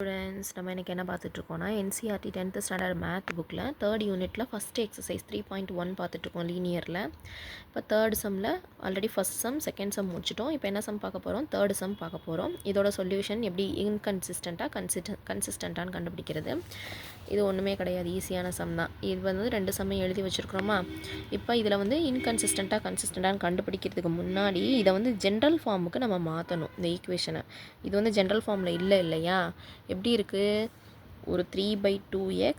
Students நம்ம இன்றைக்கி என்ன பார்த்துட்ருக்கோன்னா என்சிஆர்டி 10th ஸ்டாண்டர்ட் மேத் புக்கில் 3rd யூனிட்டில் ஃபஸ்ட்டு எக்ஸசைஸ் 3.1 பார்த்துட்ருக்கோம் லீனியரில். இப்போ தேர்ட் சம்மில் already first sum second sum முடிச்சிட்டோம். இப்போ என்ன சம் பார்க்க போகிறோம்? தேர்ட் சம் பார்க்க போகிறோம். இதோட சொல்யூஷன் எப்படி கன்சிஸ்டண்ட்டான்னு கண்டுபிடிக்கிறது. இது ஒன்றுமே கிடையாது, ஈஸியான சம் தான். இது வந்து 2 சம்மையும் எழுதி வச்சுருக்குறோமா. இப்போ இதில் வந்து கன்சிஸ்டண்ட்டான்னு கண்டுபிடிக்கிறதுக்கு முன்னாடி இதை வந்து ஜென்ரல் ஃபார்முக்கு நம்ம மாற்றணும். இந்த ஈக்குவேஷனை இது வந்து ஜென்ரல் ஃபார்மில் இல்லையா, எப்படி இருக்குது? ஒரு 3/2x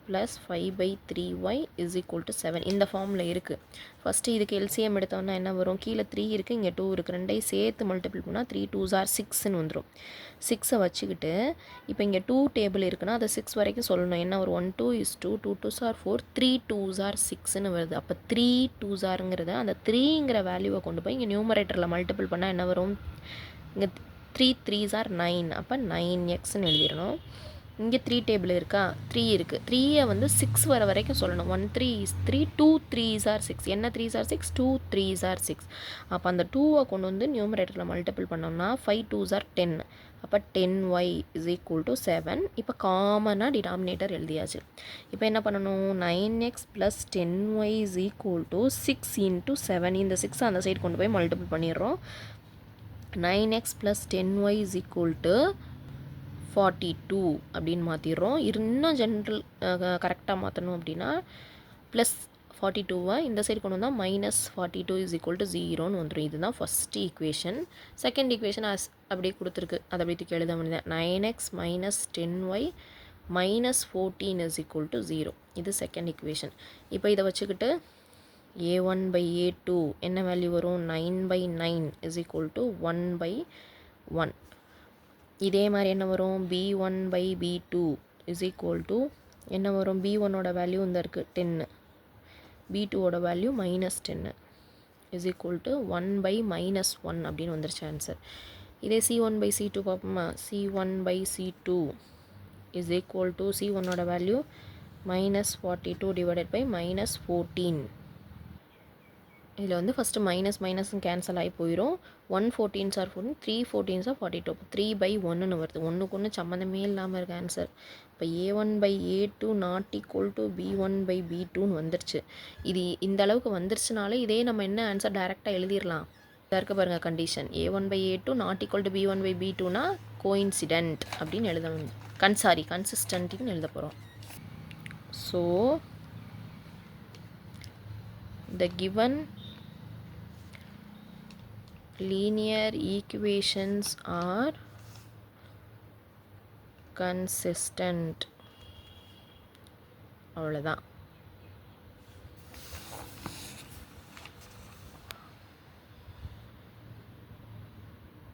plus 5/3y is equal to 7 இந்த ஃபார்மில் இருக்குது. ஃபஸ்ட்டு இதுக்கு எல்சிஎம் எடுத்தோன்னா என்ன வரும்? கீழே 3 இருக்குது, இங்கே 2 இருக்குது. ரெண்டையும் சேர்த்து மல்டிபிள் பண்ணால் 3 2s are 6ன்னு வந்துடும். 6 வச்சுக்கிட்டு இப்போ இங்கே 2 டேபிள் இருக்குன்னா அதை 6 வரைக்கும் சொல்லணும். என்ன ஒரு 1 2 is 2 2 2s are 4 3 2s are 6ன்னு வருது. அப்போ 3 2s areங்கிறத அந்த 3ங்கிற வேல்யூவை கொண்டு போய் இங்கே நியூமரேட்டரில் மல்டிபிள் பண்ணால் என்ன வரும்? இங்கே 3 3s are 9, அப்போ 9xன்னு எழுதிடணும். இங்கே 3 டேபிள் இருக்கா? 3 இருக்குது. 3யை வந்து 6 வர வரைக்கும் சொல்லணும். 1 3 is 3 2 3s are 6. என்ன 3s are 6? 2 3s are 6. அப்போ அந்த 2வை கொண்டு வந்து நியூமரேட்டரில் மல்டிபிள் பண்ணோம்னா 5 2s are 10. அப்போ 10y is equal to 7. இப்போ காமனாக டினாமினேட்டர் எழுதியாச்சு. இப்போ என்ன பண்ணணும்? 9x plus 10y is equal to 6 into 7. இந்த 6 அந்த சைடு கொண்டு போய் மல்டிபிள் பண்ணிடுறோம். 9x plus 10y is equal to 42 அப்படின்னு மாற்றிடுறோம். இன்னும் ஜென்ரல் கரெக்டாக மாற்றணும் அப்படின்னா ப்ளஸ் 42வை இந்த சைடு கொண்டு வந்தால் -42 is equal to 0ன்னு வந்துடும். இதுதான் ஃபஸ்ட்டு ஈக்குவேஷன். செகண்ட் ஈக்குவேஷன் அப்படியே கொடுத்துருக்கு, அதை அப்படி தூக்கி எழுத முடியாது. 9x minus 10y minus 14 is equal to 0. இது செகண்ட் ஈக்குவேஷன். இப்போ இதை வச்சுக்கிட்டு a1/a2 என்ன வேல்யூ வரும்? 9/9 is equal to 1/1. இதே மாதிரி என்ன வரும்? b1/b2 is equal to என்ன வரும்? b1ஓட வேல்யூ இந்த இருக்குது 10, b2ஓட வேல்யூ -10 is equal to 1/-1 அப்படின்னு வந்துருச்சு ஆன்சர். இதே c1/c2 பார்ப்போமா? c1/c2 is equal to c1ஓட வேல்யூ -42 divided by -14. இதில் வந்து ஃபஸ்ட்டு மைனஸும் கேன்சல் ஆகி போயிடும். 1 14s are 14, 3 14s are 42. 3/1ன்னு வருது. ஒன்றுக்கு ஒன்று சம்மந்தமே இல்லாமல் இருக்குது ஆன்சர். இப்போ a1/a2 நாட் ஈக்குவல் டு b1/b2ன்னு வந்துருச்சு. இது இந்த அளவுக்கு வந்துருச்சுனாலே இதே நம்ம என்ன ஆன்சர் டைரெக்டாக எழுதிடலாம். இதாக இருக்க பாருங்கள் condition. a1/a2 not equal to b1/b2னா கோயின்சிடென்ட் அப்படின்னு எழுத கன்சிஸ்டன்ட்னு எழுத போகிறோம். So the given linear equations are consistent. அவ்வளோதான்.